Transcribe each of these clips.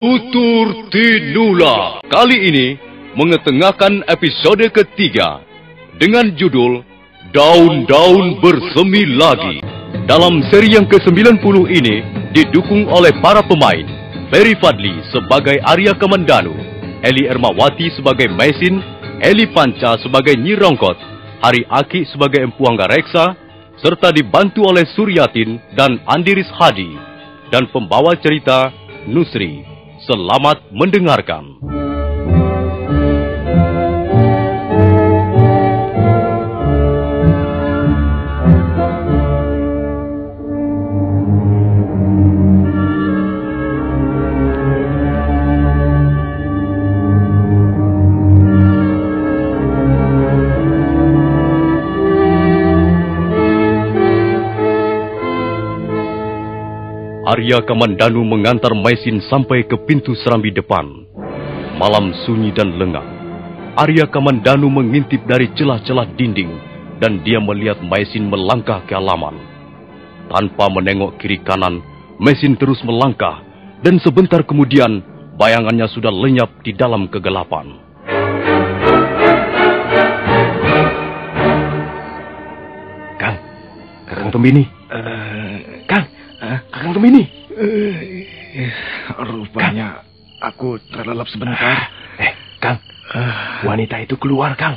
Tutur Tinula kali ini mengetengahkan episode ketiga dengan judul Daun-Daun Bersemi Lagi. Dalam seri yang ke-90 ini didukung oleh para pemain Ferry Fadli sebagai Arya Kamandanu, Eli Ermawati sebagai Mesin, Eli Panca sebagai Nyi Rongkot, Hari Aki sebagai Empu Anggareksa, serta dibantu oleh Suryatin dan Andiris Hadi, dan pembawa cerita Nusri. Selamat mendengarkan. Arya Kamandanu mengantar Mesin sampai ke pintu serambi depan. Malam sunyi dan lengang. Arya Kamandanu mengintip dari celah-celah dinding dan dia melihat Mesin melangkah ke halaman. Tanpa menengok kiri kanan, Mesin terus melangkah dan sebentar kemudian bayangannya sudah lenyap di dalam kegelapan. Kakang Tumbini. Kakang Tumbini. Rupanya aku terlelap sebentar. Kang. Wanita itu keluar, Kang.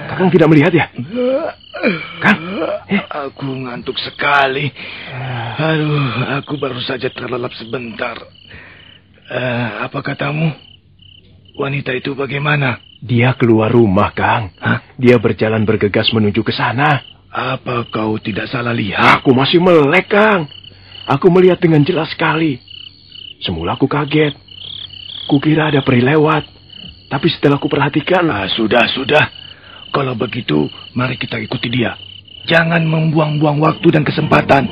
Kakang tidak melihat ya? Kang. Aku ngantuk sekali. Aduh, aku baru saja terlelap sebentar. Apa katamu? Wanita itu bagaimana? Dia keluar rumah, Kang. Dia berjalan bergegas menuju ke sana. Apa kau tidak salah lihat? Aku masih melek, Kang. Aku melihat dengan jelas sekali. Semula aku kaget. Kukira ada peri lewat. Tapi setelah aku perhatikan... Sudah. Kalau begitu, mari kita ikuti dia. Jangan membuang-buang waktu dan kesempatan.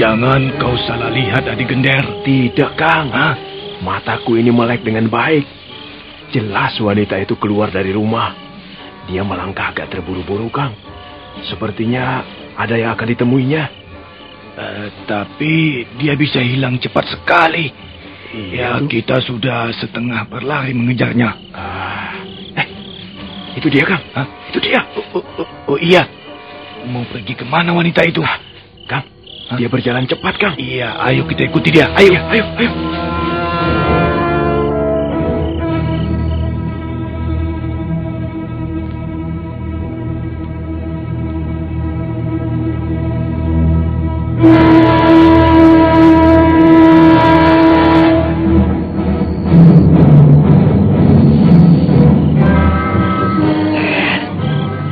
Jangan kau salah lihat, Adi Gender. Tidak, Kang. Mataku ini melek dengan baik. Jelas wanita itu keluar dari rumah. Dia melangkah agak terburu-buru, Kang. Sepertinya ada yang akan ditemuinya. Tapi dia bisa hilang cepat sekali. Iya, kita sudah setengah berlari mengejarnya. Itu dia, Kang. Itu dia. Oh iya. Mau pergi kemana wanita itu? Kang, dia berjalan cepat, Kang. Iya, ayo kita ikuti dia. Ayo.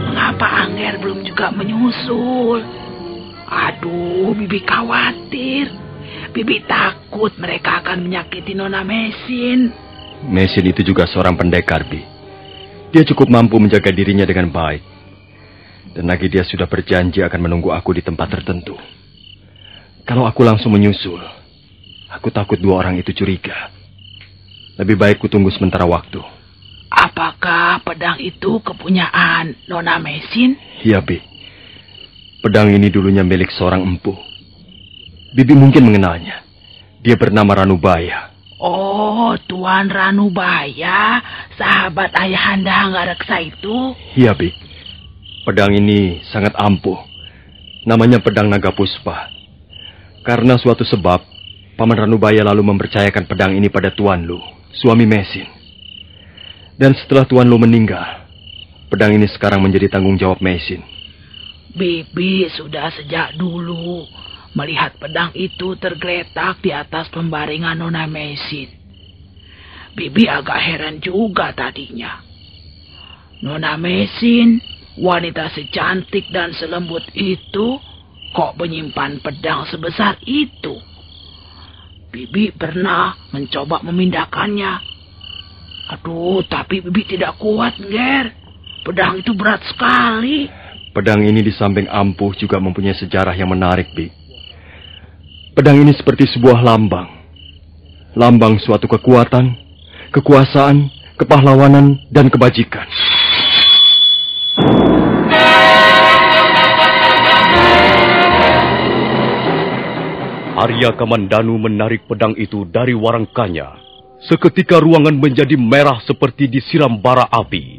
Mengapa Angger belum juga menyusul? Aduh, Bibi khawatir. Bibi takut mereka akan menyakiti Nona Mesin. Mesin itu juga seorang pendekar, Bi. Dia cukup mampu menjaga dirinya dengan baik. Dan lagi dia sudah berjanji akan menunggu aku di tempat tertentu. Kalau aku langsung menyusul, aku takut dua orang itu curiga. Lebih baik ku tunggu sementara waktu. Apakah pedang itu kepunyaan Nona Mesin? Iya, Bi. Pedang ini dulunya milik seorang empu. Bibi mungkin mengenalnya. Dia bernama Ranubaya. Oh, Tuan Ranubaya, sahabat ayahanda Anggareksa itu? Iya, Bi. Pedang ini sangat ampuh. Namanya pedang Naga Puspa. Karena suatu sebab, Paman Ranubaya lalu mempercayakan pedang ini pada Tuan Lu, suami Mesin. Dan setelah Tuan Lu meninggal, pedang ini sekarang menjadi tanggung jawab Mesin. Bibi sudah sejak dulu melihat pedang itu tergeletak di atas pembaringan Nona Mesin. Bibi agak heran juga tadinya. Nona Mesin, wanita secantik dan selembut itu, kok menyimpan pedang sebesar itu? Bibi pernah mencoba memindahkannya. Aduh, tapi Bibi tidak kuat, Nger. Pedang itu berat sekali. Pedang ini di samping ampuh juga mempunyai sejarah yang menarik, Bi. Pedang ini seperti sebuah lambang. Lambang suatu kekuatan, kekuasaan, kepahlawanan, dan kebajikan. Arya Kamandanu menarik pedang itu dari warangkanya. Seketika ruangan menjadi merah seperti disiram bara api.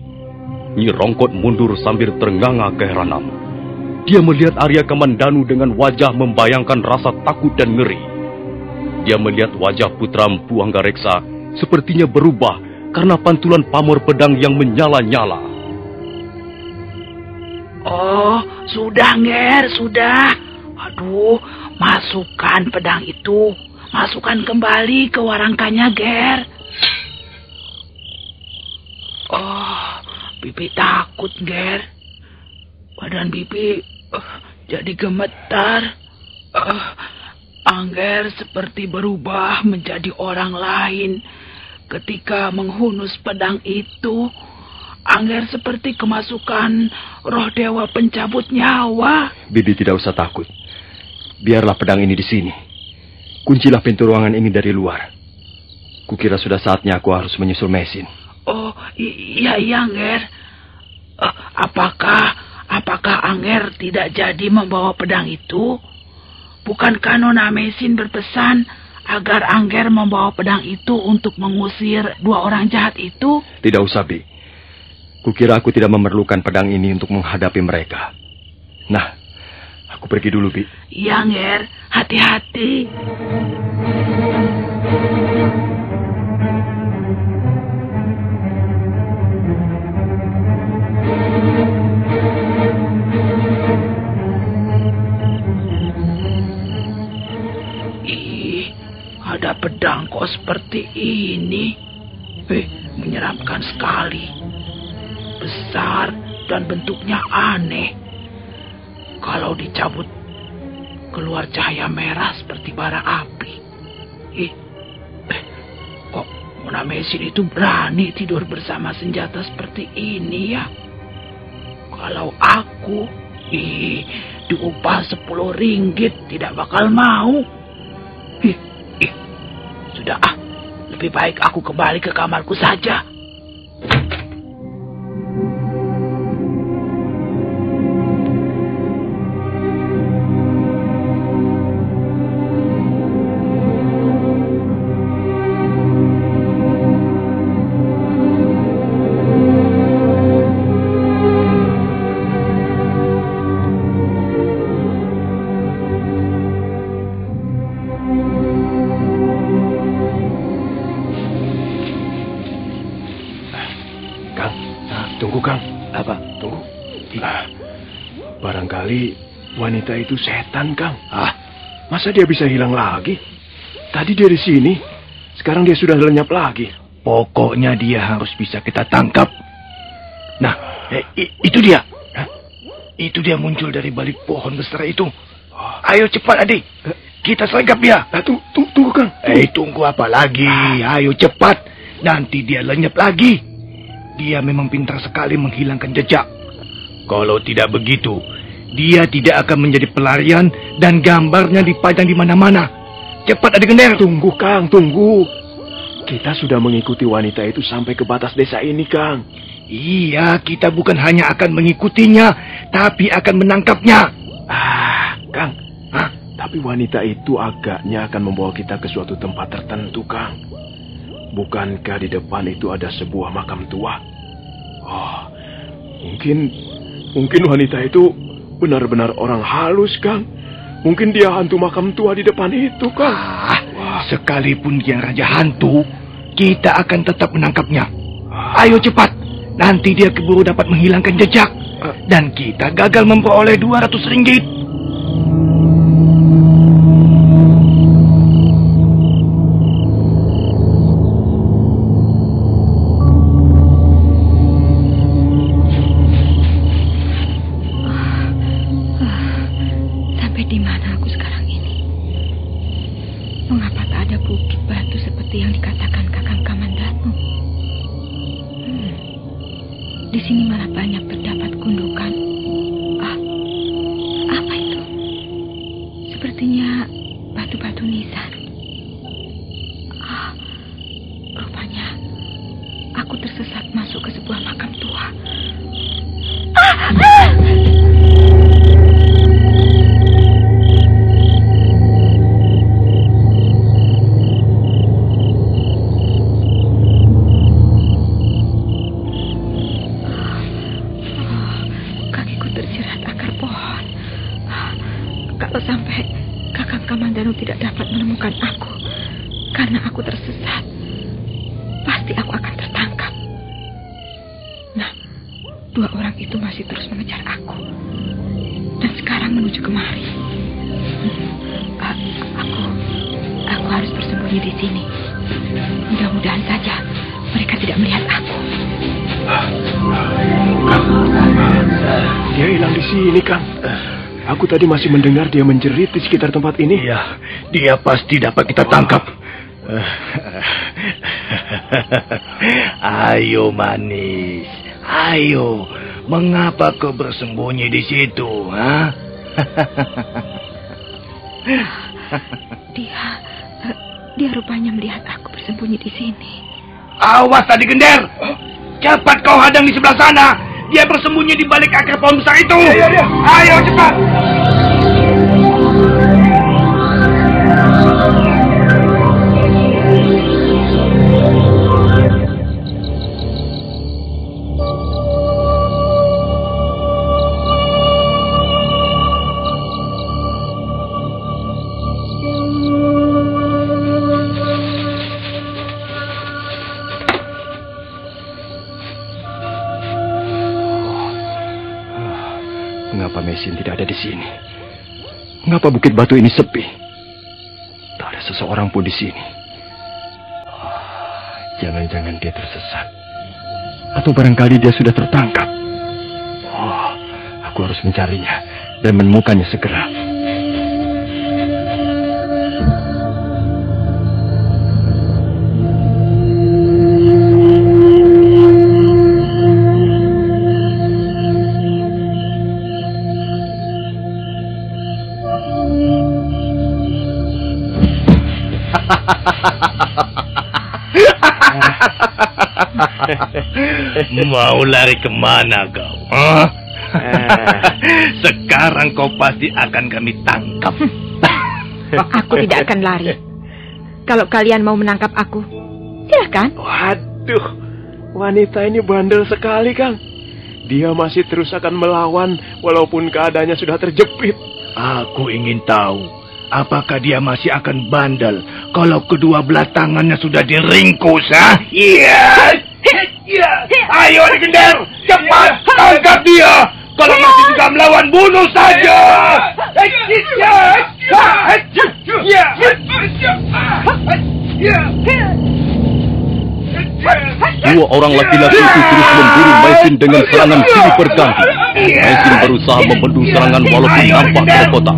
Nyi Rongkot mundur sambil ternganga keheranan. Dia melihat Arya Kamandanu dengan wajah membayangkan rasa takut dan ngeri. Dia melihat wajah putra Mpu Anggareksa sepertinya berubah karena pantulan pamor pedang yang menyala-nyala. Oh, sudah, Nger, sudah. Aduh, masukkan pedang itu. Masukkan kembali ke warangkanya, Ger. Oh, Bibi takut, Ger. Badan Bibi jadi gemetar. Angger seperti berubah menjadi orang lain. Ketika menghunus pedang itu, Angger seperti kemasukan roh dewa pencabut nyawa. Bibi tidak usah takut. Biarlah pedang ini di sini. Kuncilah pintu ruangan ini dari luar. Kukira sudah saatnya aku harus menyusul mesin. Oh, iya, Angger. Apakah Angger tidak jadi membawa pedang itu? Bukankah Nona Mesin berpesan agar Angger membawa pedang itu untuk mengusir 2 orang jahat itu? Tidak usah, Bi. Kukira aku tidak memerlukan pedang ini untuk menghadapi mereka. Nah, aku pergi dulu, Bi. Iya, Nger. Hati-hati. Ih, ada pedang kok seperti ini. Menyeramkan sekali. Besar dan bentuknya aneh. Kalau dicabut, keluar cahaya merah seperti bara api. Kok Nona Mesin itu berani tidur bersama senjata seperti ini ya? Kalau aku, diupah 10 ringgit tidak bakal mau. Sudah lebih baik aku kembali ke kamarku saja. Tunggu, Kang. Apa? Tunggu. Barangkali wanita itu setan, Kang. Masa dia bisa hilang lagi? Tadi dia di sini, sekarang dia sudah lenyap lagi. Pokoknya dia harus bisa kita tangkap. Nah, itu dia. Itu dia muncul dari balik pohon besar itu. Ayo cepat, adik. Kita sergap dia. Tunggu, Kang. Tunggu apa lagi? Ayo cepat. Nanti dia lenyap lagi. Dia memang pintar sekali menghilangkan jejak. Kalau tidak begitu, dia tidak akan menjadi pelarian dan gambarnya dipajang di mana-mana. Cepat, adik Gender. Tunggu, Kang, tunggu. Kita sudah mengikuti wanita itu sampai ke batas desa ini, Kang. Iya, kita bukan hanya akan mengikutinya, tapi akan menangkapnya. Kang. Tapi wanita itu agaknya akan membawa kita ke suatu tempat tertentu, Kang. Bukankah di depan itu ada sebuah makam tua? Mungkin wanita itu benar-benar orang halus, Kang. Mungkin dia hantu makam tua di depan itu, Kang. Sekalipun dia raja hantu, kita akan tetap menangkapnya. Ayo cepat, nanti dia keburu dapat menghilangkan jejak. Dan kita gagal memperoleh 200 ringgit. Mengapa tak ada bukit batu seperti yang dikatakan Kakang Kamandanu? di sini malah banyak terdapat gundukan. Apa itu? Sepertinya batu-batu nisan. Rupanya aku tersesat masuk ke sebuah makam tua. Kakiku terjerat akar pohon. Kalau sampai Kakang Kamandanu tidak dapat menemukan aku karena aku tersesat, pasti aku akan tertangkap. Nah, dua orang itu masih terus mengejar aku dan sekarang menuju kemari. Aku harus bersembunyi di sini. Mudah-mudahan saja mereka tidak melihat aku. Dia hilang di sini, Kang. Aku tadi masih mendengar dia menjerit di sekitar tempat ini. Iya, dia pasti dapat kita tangkap. Ayo manis, ayo. Mengapa kau bersembunyi di situ? Ha? Dia rupanya melihat aku bersembunyi di sini. Awas tadi Gender. Cepat kau hadang di sebelah sana. Dia bersembunyi di balik akar pohon besar itu. Ayo cepat. Mengapa Mesin tidak ada di sini? Mengapa bukit batu ini sepi? Tak ada seseorang pun di sini. Jangan-jangan dia tersesat. Atau barangkali dia sudah tertangkap. Aku harus mencarinya dan menemukannya segera. Mau lari kemana kau? Sekarang kau pasti akan kami tangkap. Aku tidak akan lari. Kalau kalian mau menangkap aku, silakan. Waduh, wanita ini bandel sekali, Kang. Dia masih terus akan melawan walaupun keadaannya sudah terjepit. Aku ingin tahu, apakah dia masih akan bandel kalau kedua belah tangannya sudah diringkus, ha? Iya! Ayo Gender, cepat tangkap dia. Kalau masih juga melawan, bunuh saja. Dua orang laki-laki itu terus memburu Mesin dengan serangan silih berganti. Mesin berusaha membendung serangan walaupun nampak terkotak.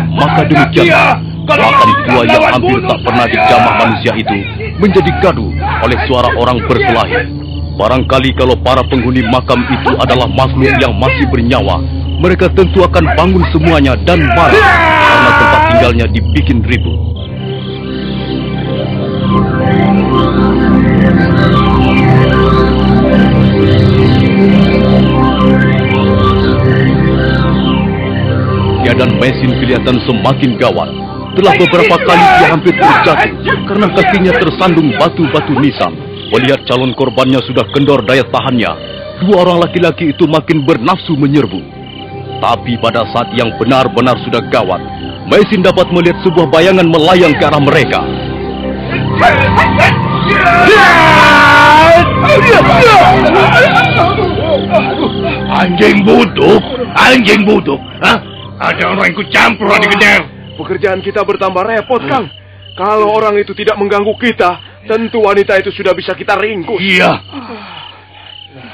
Maka demikianlah, makam tua yang hampir tak pernah dijamah manusia itu menjadi gaduh oleh suara orang berkelahi. Barangkali kalau para penghuni makam itu adalah makhluk yang masih bernyawa, mereka tentu akan bangun semuanya dan marah karena tempat tinggalnya dibikin ribut. Keadaan Mesin kelihatan semakin gawat. Telah beberapa kali dia hampir terjatuh karena kakinya tersandung batu-batu nisan. Melihat calon korbannya sudah kendor daya tahannya, dua orang laki-laki itu makin bernafsu menyerbu. Tapi pada saat yang benar-benar sudah gawat, Mesin dapat melihat sebuah bayangan melayang ke arah mereka. Anjing buduk, Hah? Ada orang ikut campur di Gender. Pekerjaan kita bertambah repot, Kang. Kalau orang itu tidak mengganggu kita, tentu wanita itu sudah bisa kita ringkus. Iya.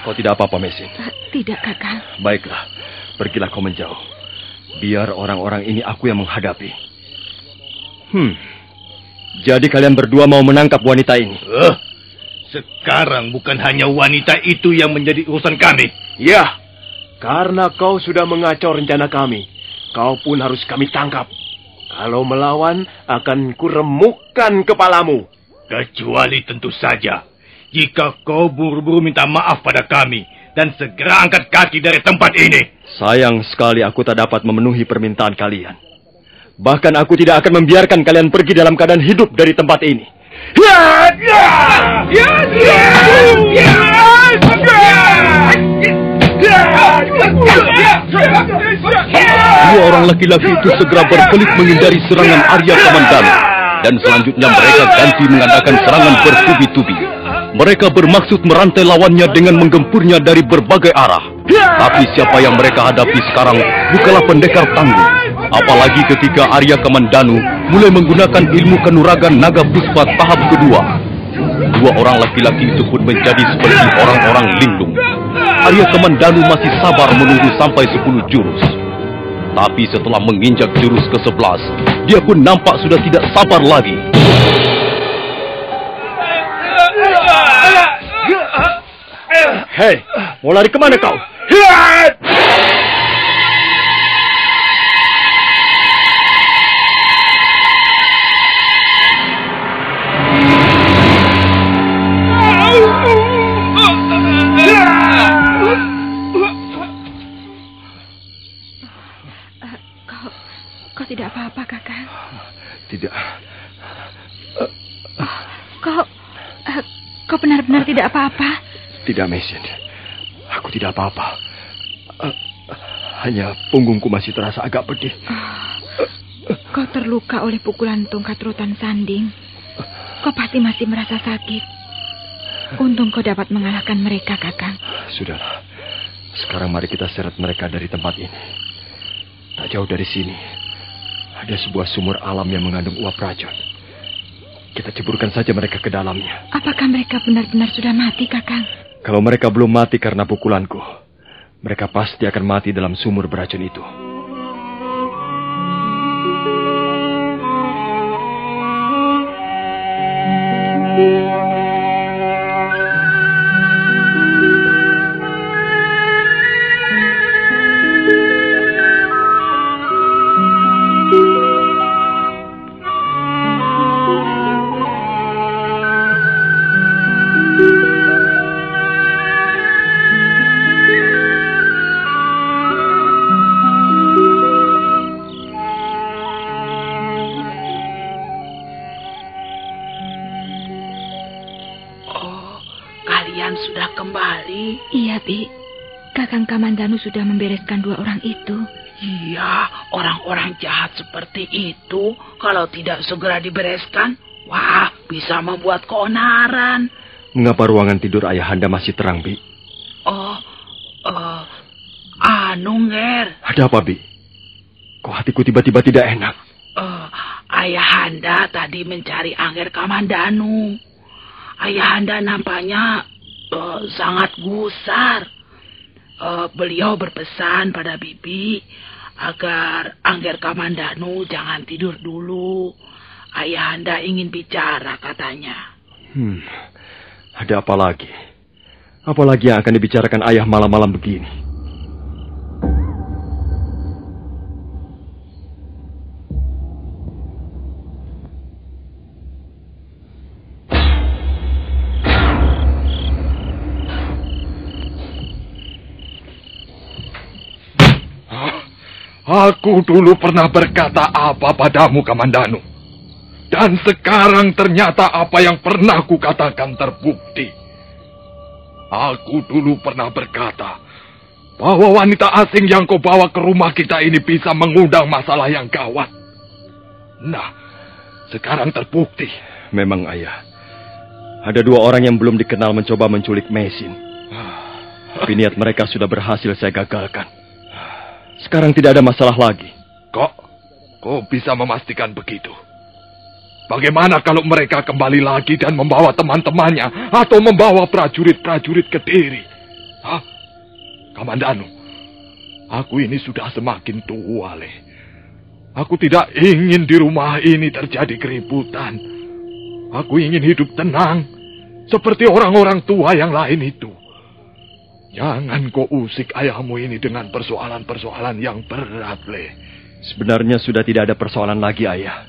Kau tidak apa-apa, Mesin? Tidak, Kakang. Baiklah, pergilah kau menjauh. Biar orang-orang ini aku yang menghadapi. Jadi kalian berdua mau menangkap wanita ini? Sekarang bukan hanya wanita itu yang menjadi urusan kami. Ya, karena kau sudah mengacau rencana kami, kau pun harus kami tangkap. Kalau melawan, akan kuremukkan kepalamu. Kecuali tentu saja, jika kau buru-buru minta maaf pada kami dan segera angkat kaki dari tempat ini. Sayang sekali aku tak dapat memenuhi permintaan kalian. Bahkan aku tidak akan membiarkan kalian pergi dalam keadaan hidup dari tempat ini. Dua orang laki-laki itu segera berkelit menghindari serangan Arya Kamandanu. Dan selanjutnya mereka ganti mengadakan serangan bertubi-tubi. Mereka bermaksud merantai lawannya dengan menggempurnya dari berbagai arah. Tapi siapa yang mereka hadapi sekarang bukanlah pendekar tangguh. Apalagi ketika Arya Kamandanu mulai menggunakan ilmu kanuragan naga puspa tahap kedua. Dua orang laki-laki itu pun menjadi seperti orang-orang linglung. Arya Kamandanu masih sabar menunggu sampai 10 jurus. Tapi setelah menginjak jurus ke-11, dia pun nampak sudah tidak sabar lagi. Hei, mau lari kemana kau? Kau tidak apa-apa, Kakang? Tidak. Kau benar-benar tidak apa-apa? Tidak, Meisin. Aku tidak apa-apa. Hanya punggungku masih terasa agak pedih. Kau terluka oleh pukulan tongkat rotan sanding. Kau pasti masih merasa sakit. Untung kau dapat mengalahkan mereka, Kakang. Sudahlah. Sekarang mari kita seret mereka dari tempat ini. Tak jauh dari sini, ada sebuah sumur alam yang mengandung uap racun. Kita ceburkan saja mereka ke dalamnya. Apakah mereka benar-benar sudah mati, Kakang? Kalau mereka belum mati karena pukulanku, mereka pasti akan mati dalam sumur beracun itu. Sudah kembali? Iya, Bi. Kakang Kamandanu sudah membereskan dua orang itu. Iya, orang-orang jahat seperti itu, kalau tidak segera dibereskan, wah, bisa membuat keonaran. Mengapa ruangan tidur Ayahanda masih terang, Bi? Nger. Ada apa, Bi? Kok hatiku tiba-tiba tidak enak? Ayahanda tadi mencari Angger Kamandanu. Ayahanda nampaknya sangat gusar. Beliau berpesan pada Bibi agar Angger Kamandanu jangan tidur dulu. Ayahanda ingin bicara katanya. Ada apa lagi? Apa lagi yang akan dibicarakan ayah malam-malam begini? Aku dulu pernah berkata apa padamu, Kamandanu. Dan sekarang ternyata apa yang pernah kukatakan terbukti. Aku dulu pernah berkata bahwa wanita asing yang kau bawa ke rumah kita ini bisa mengundang masalah yang gawat. Nah, sekarang terbukti. Memang, Ayah. Ada dua orang yang belum dikenal mencoba menculik Meisin. Tapi niat mereka sudah berhasil saya gagalkan. Sekarang tidak ada masalah lagi. Kok bisa memastikan begitu? Bagaimana kalau mereka kembali lagi dan membawa teman-temannya atau membawa prajurit-prajurit Kediri? Hah? Kamandanu, aku ini sudah semakin tua, Le. Aku tidak ingin di rumah ini terjadi keributan. Aku ingin hidup tenang, seperti orang-orang tua yang lain itu. Jangan kau usik ayahmu ini dengan persoalan-persoalan yang berat, Le. Sebenarnya sudah tidak ada persoalan lagi, Ayah.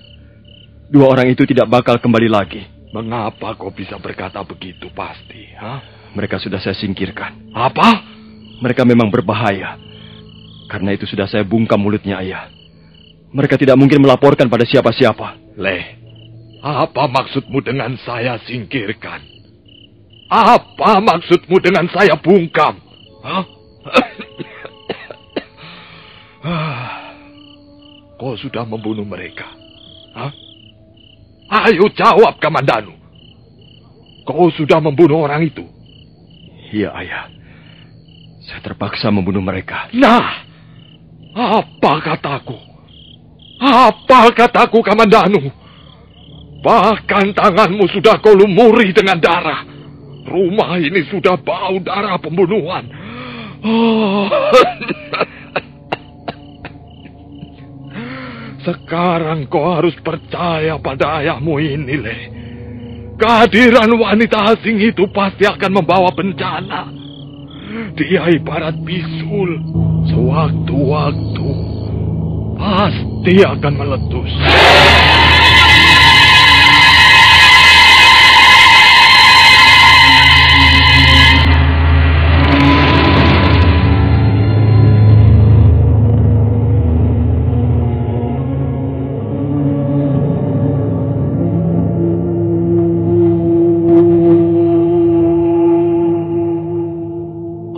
Dua orang itu tidak bakal kembali lagi. Mengapa kau bisa berkata begitu pasti? Mereka sudah saya singkirkan. Apa? Mereka memang berbahaya. Karena itu sudah saya bungkam mulutnya, Ayah. Mereka tidak mungkin melaporkan pada siapa-siapa. Le, apa maksudmu dengan saya singkirkan? Apa maksudmu dengan saya bungkam? Kau sudah membunuh mereka. Ayo jawab, Kamandanu. Kau sudah membunuh orang itu? Iya, Ayah. Saya terpaksa membunuh mereka. Nah, apa kataku? Apa kataku, Kamandanu? Bahkan tanganmu sudah kau lumuri dengan darah. Rumah ini sudah bau darah pembunuhan. Sekarang kau harus percaya pada ayahmu ini, Le. Kehadiran wanita asing itu pasti akan membawa bencana. Dia ibarat bisul. Sewaktu-waktu pasti akan meletus.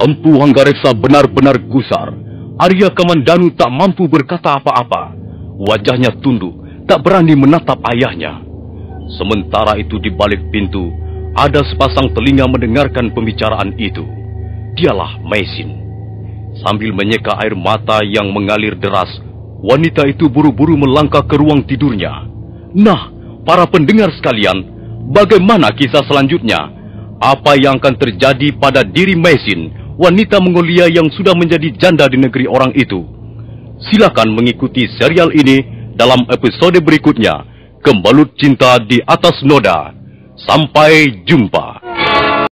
Empu Hanggareksa benar-benar gusar. Arya Kamandanu tak mampu berkata apa-apa. Wajahnya tunduk, tak berani menatap ayahnya. Sementara itu di balik pintu, ada sepasang telinga mendengarkan pembicaraan itu. Dialah Maisin. Sambil menyeka air mata yang mengalir deras, wanita itu buru-buru melangkah ke ruang tidurnya. Nah, para pendengar sekalian, bagaimana kisah selanjutnya? Apa yang akan terjadi pada diri Maisin, wanita Mongolia yang sudah menjadi janda di negeri orang itu? Silakan mengikuti serial ini dalam episode berikutnya. Gembalut Cinta di Atas Noda. Sampai jumpa.